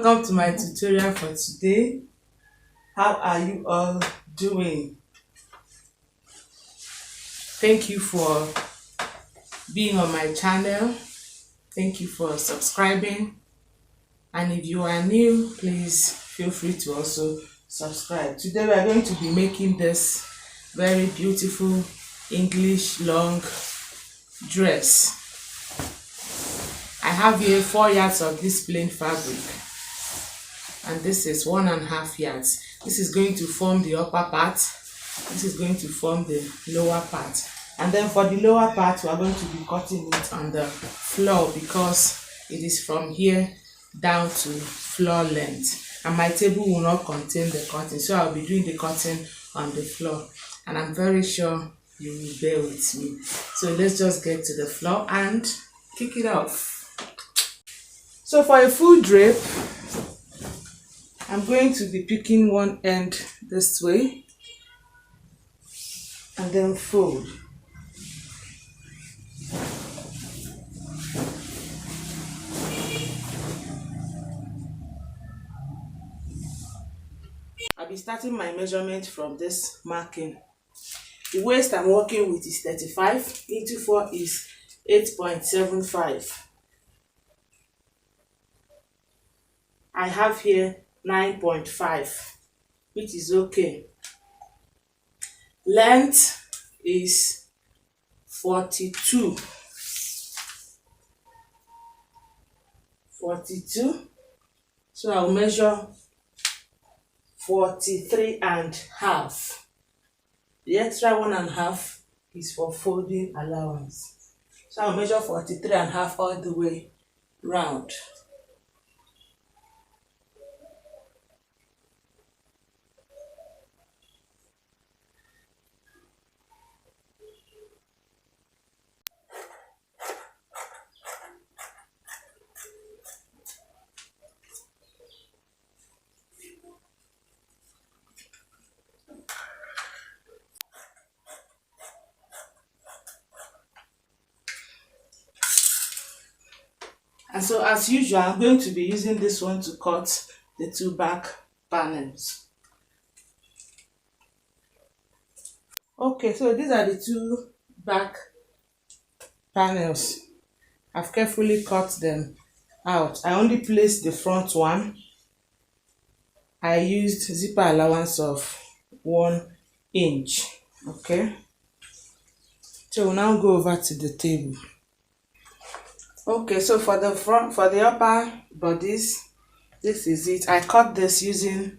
welcome to my tutorial for today. How are you all doing? Thank you for being on my channel. Thank you for subscribing, and if you are new, please feel free to also subscribe. Today we are going to be making this very beautiful English long dress. I have here 4 yards of this plain fabric, and this is 1.5 yards. This is going to form the upper part, this is going to form the lower part, and then for the lower part we are going to be cutting it on the floor because it is from here down to floor length, and my table will not contain the cutting, so I'll be doing the cutting on the floor, and I'm very sure you will bear with me. So let's just get to the floor and kick it off. So for a full drape, I'm going to be picking one end this way and then fold. I'll be starting my measurement from this marking. The waist I'm working with is 35, into 4 is 8.75. I have here 9.5, which is okay. Length is 42. So I'll measure 43.5. The extra 1.5 is for folding allowance. So I'll measure 43.5 all the way round. And so as usual, I'm going to be using this one to cut the 2 back panels. Okay, so these are the 2 back panels. I've carefully cut them out. I only placed the front one. I used zipper allowance of 1 inch. Okay, so we'll now go over to the table. Okay, so for the front, for the upper bodice, this is it. I cut this using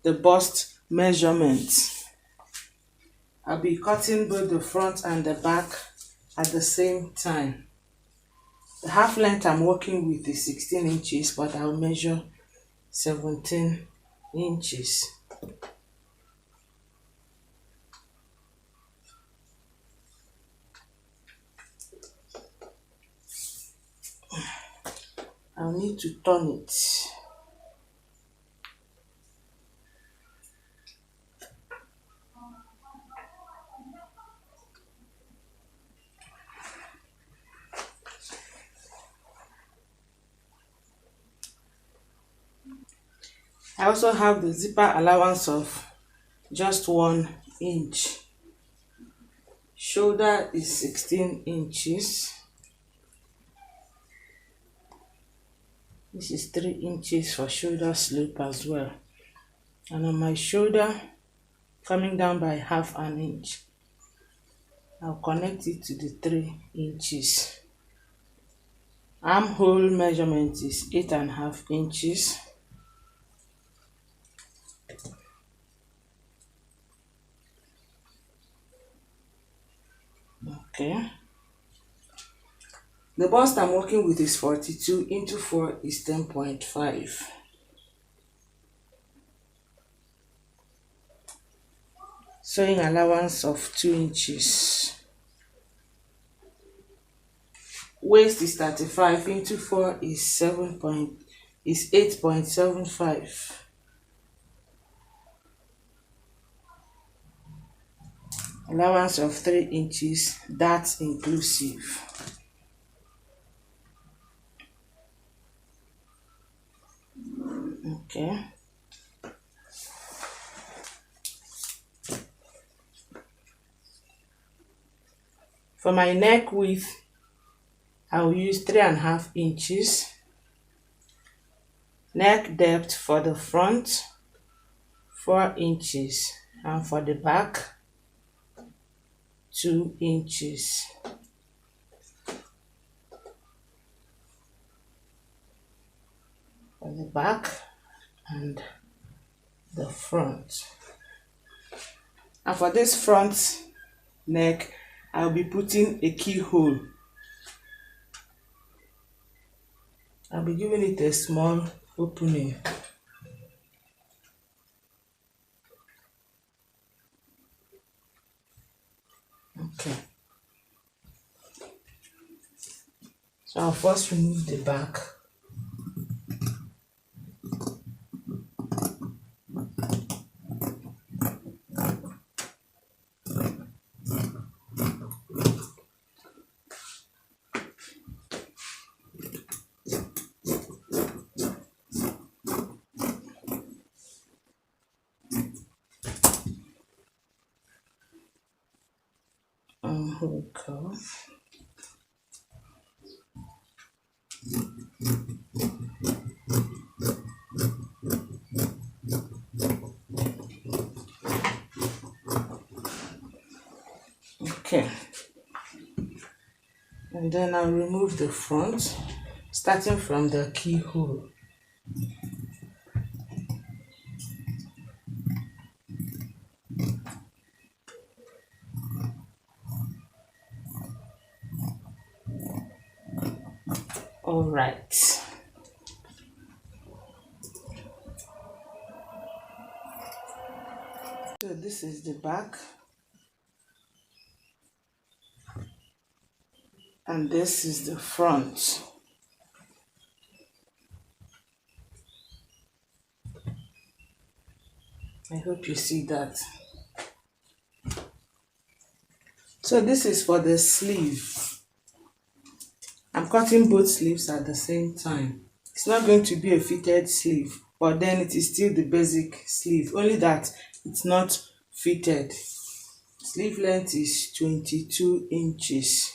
the bust measurement. I'll be cutting both the front and the back at the same time. The half length I'm working with is 16 inches, but I'll measure 17 inches. I'll need to turn it. I also have the zipper allowance of just 1 inch. Shoulder is 16 inches. This is 3 inches for shoulder slope as well. And on my shoulder, coming down by 1/2 inch, I'll connect it to the 3 inches. Armhole measurement is 8.5 inches. Okay. The bust I'm working with is 42, into 4 is 10.5. Sewing allowance of 2 inches. Waist is 35, into 4 is 8.75. Allowance of 3 inches, that's inclusive. Okay. For my neck width, I'll use 3.5 inches. Neck depth for the front, 4 inches, and for the back, 2 inches. For the back and the front. And for this front neck, I'll be putting a keyhole. I'll be giving it a small opening. Okay. So I'll first remove the back. Hook off. Okay. And then I'll remove the front, starting from the keyhole. All right. So this is the back. And this is the front. I hope you see that. So this is for the sleeve. I'm cutting both sleeves at the same time. It's not going to be a fitted sleeve, but then it is still the basic sleeve, only that it's not fitted. Sleeve length is 22 inches.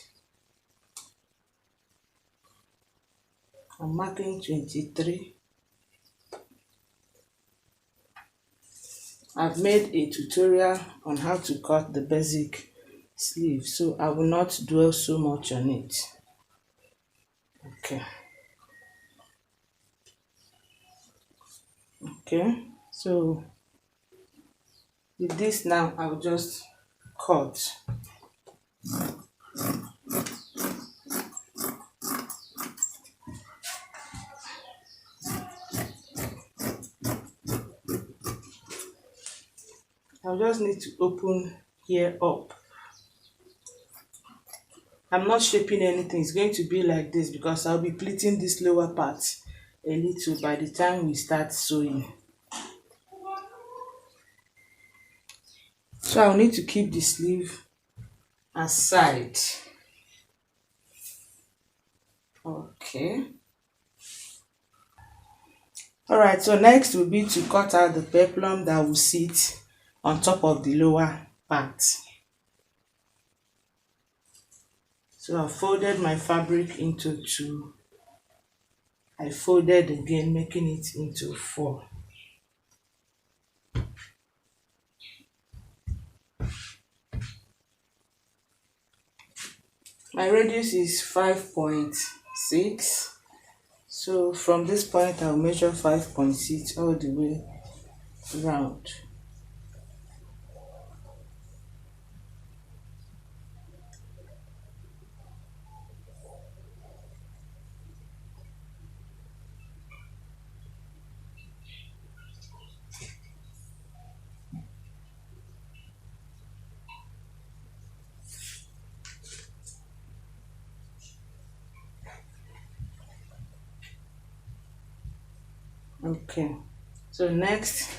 I'm marking 23. I've made a tutorial on how to cut the basic sleeve, so I will not dwell so much on it. Okay, so with this now, I'll just cut. I'll just need to open here up. I'm not shaping anything. It's going to be like this because I'll be pleating this lower part a little by the time we start sewing. So I'll need to keep the sleeve aside. Okay. Alright, so next will be to cut out the peplum that will sit on top of the lower part. So I folded my fabric into 2. I folded again, making it into 4. My radius is 5.6. So from this point I'll measure 5.6 all the way round. Okay, so next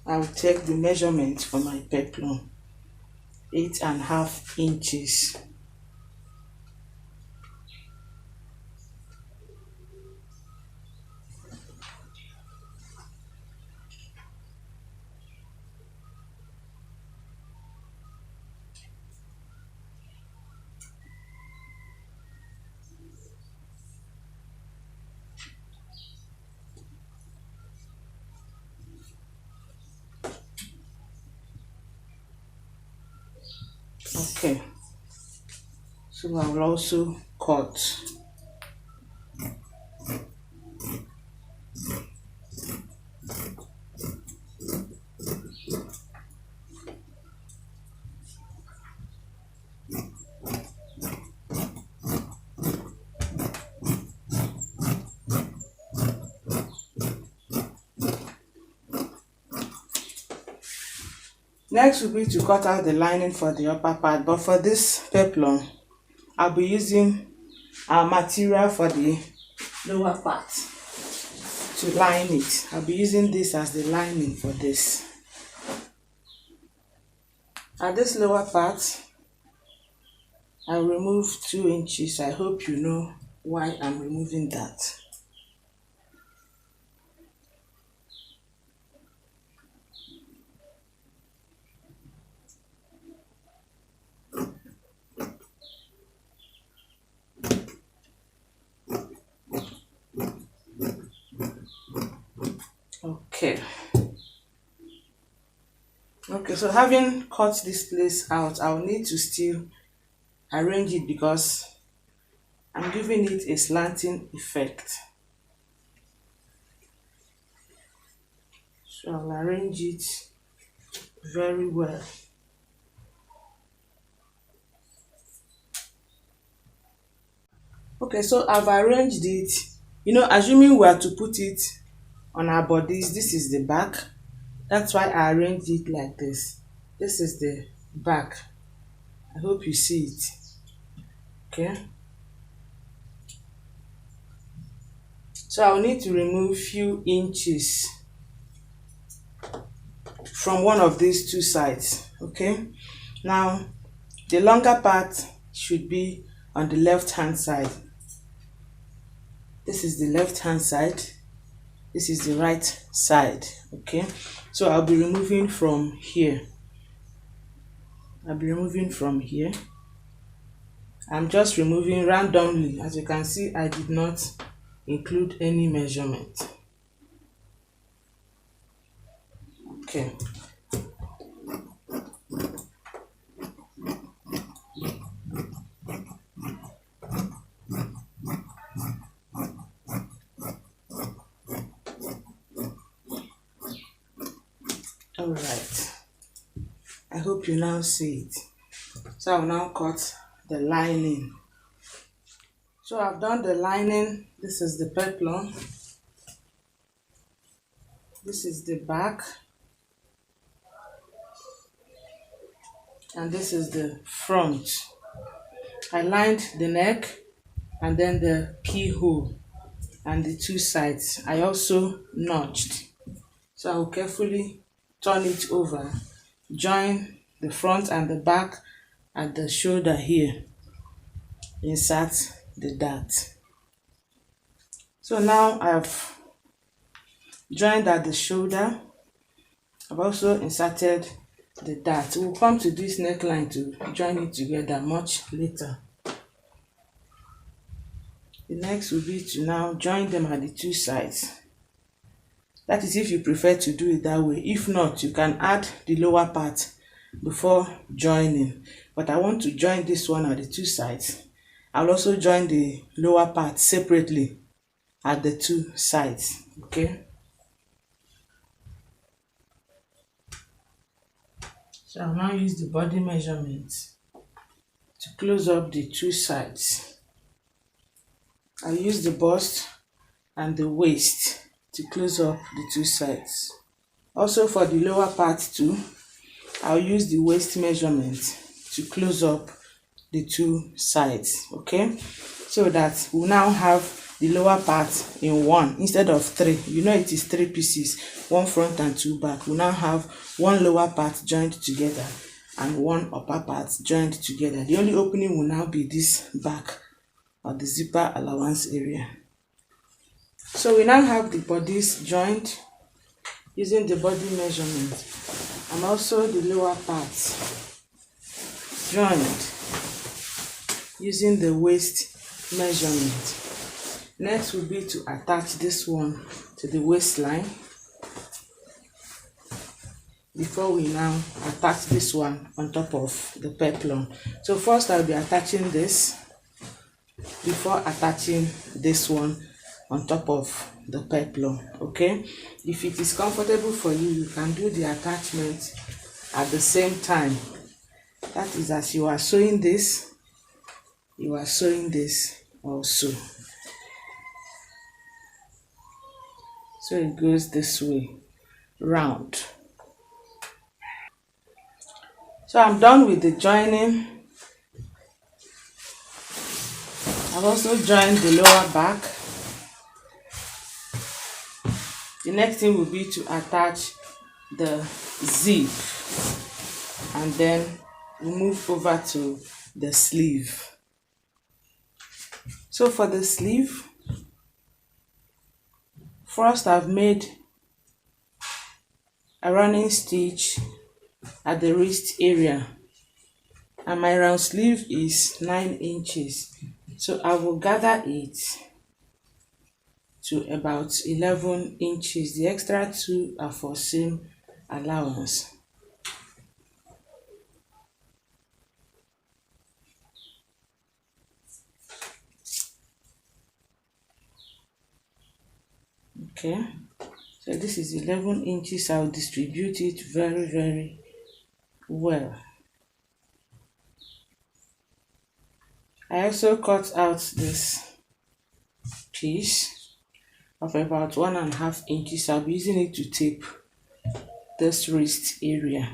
I will take the measurement for my peplum, 8.5 inches. Okay, so I will also cut. Next will be to cut out the lining for the upper part, but for this peplum, I'll be using our material for the lower part to line it. I'll be using this as the lining for this. At this lower part, I'll remove 2 inches. I hope you know why I'm removing that. Okay, so having cut this place out, I'll need to still arrange it because I'm giving it a slanting effect. So I'll arrange it very well. Okay, so I've arranged it. Assuming we are to put it on our bodies, this is the back. That's why I arranged it like this. This is the back. I hope you see it. Okay. So I'll need to remove few inches from one of these 2 sides. Okay. Now, the longer part should be on the left hand side. This is the left hand side. This is the right side. Okay. So I'll be removing from here. I'm just removing randomly. As you can see, I did not include any measurement. Okay. All right. I hope you now see it. So I'll now cut the lining. So I've done the lining. This is the peplum. This is the back. And this is the front. I lined the neck and then the keyhole and the 2 sides. I also notched. So I will carefully turn it over, join the front and the back at the shoulder here. Insert the dart. So now I've joined at the shoulder. I've also inserted the dart. We'll come to this neckline to join it together much later. The next will be to now join them at the 2 sides. That is if you prefer to do it that way. If not, you can add the lower part before joining. But I want to join this one at the 2 sides. I'll also join the lower part separately at the 2 sides. Okay. So I'll now use the body measurement to close up the 2 sides. I'll use the bust and the waist to close up the 2 sides. Also for the lower part too, I'll use the waist measurement to close up the 2 sides. Okay, so that we'll now have the lower part in 1 instead of 3. It is 3 pieces, 1 front and 2 back. We'll now have 1 lower part joined together and 1 upper part joined together. The only opening will now be this back or the zipper allowance area. So we now have the bodies joined using the body measurement and also the lower parts joined using the waist measurement. Next will be to attach this one to the waistline. before we now attach this one on top of the peplum. So first I'll be attaching this before attaching this one on top of the peplum. Okay, if it is comfortable for you, you can do the attachment at the same time. That is, as you are sewing this, you are sewing this also. So it goes this way round. So I'm done with the joining. I've also joined the lower back. The next thing will be to attach the zip, and then we move over to the sleeve. So for the sleeve, first I've made a running stitch at the wrist area, and my round sleeve is 9 inches. So I will gather it to about 11 inches. The extra 2 are for seam allowance. Okay, so this is 11 inches. I'll distribute it very well. I also cut out this piece of about 1.5 inches. I'll be using it to tape this wrist area.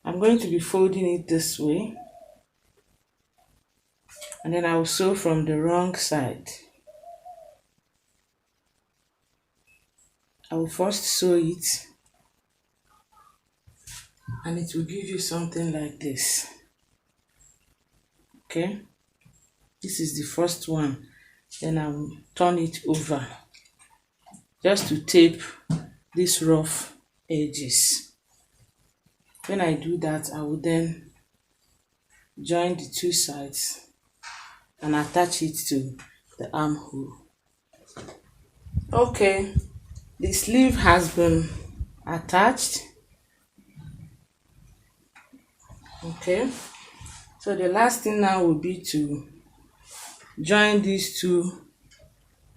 I'm going to be folding it this way, and then I will sew from the wrong side. I will first sew it, and it will give you something like this. Okay, this is the first one. Then I will turn it over just to tape these rough edges. When I do that, I will then join the 2 sides and attach it to the armhole. Okay, the sleeve has been attached. Okay, so the last thing now will be to join these 2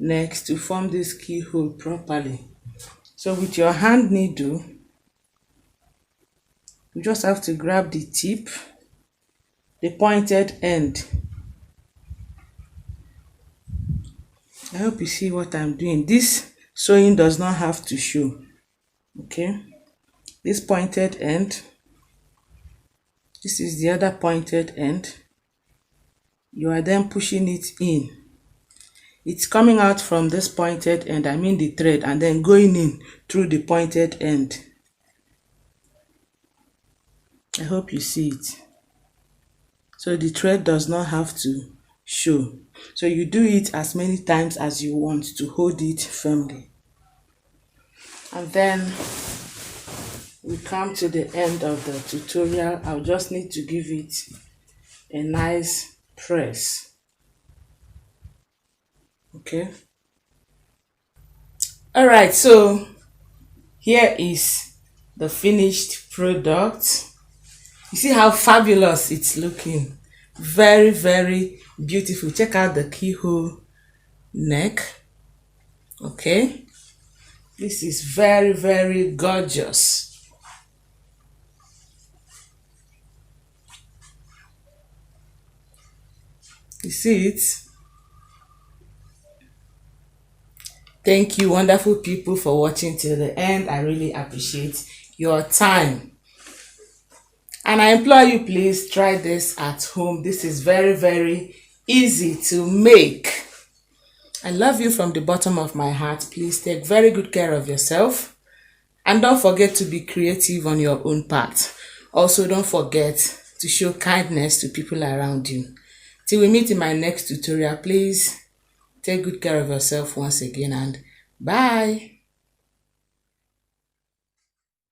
necks to form this keyhole properly. So with your hand needle, you just have to grab the tip, the pointed end. I hope you see what I'm doing. This sewing does not have to show. Okay, this pointed end, this is the other pointed end. You are then pushing it in. It's coming out from this pointed end, I mean the thread, and then going in through the pointed end. I hope you see it. So the thread does not have to show. So you do it as many times as you want to hold it firmly. And then we come to the end of the tutorial. I'll just need to give it a nice press. Okay. Alright, so here is the finished product. You see how fabulous it's looking. Very beautiful. Check out the keyhole neck. Okay, this is very gorgeous. You see it? Thank you, wonderful people, for watching till the end. I really appreciate your time. And I implore you, please try this at home. This is very easy to make. I love you from the bottom of my heart. Please take very good care of yourself. And don't forget to be creative on your own part. Also, don't forget to show kindness to people around you. Till we meet in my next tutorial, please take good care of yourself once again, and bye.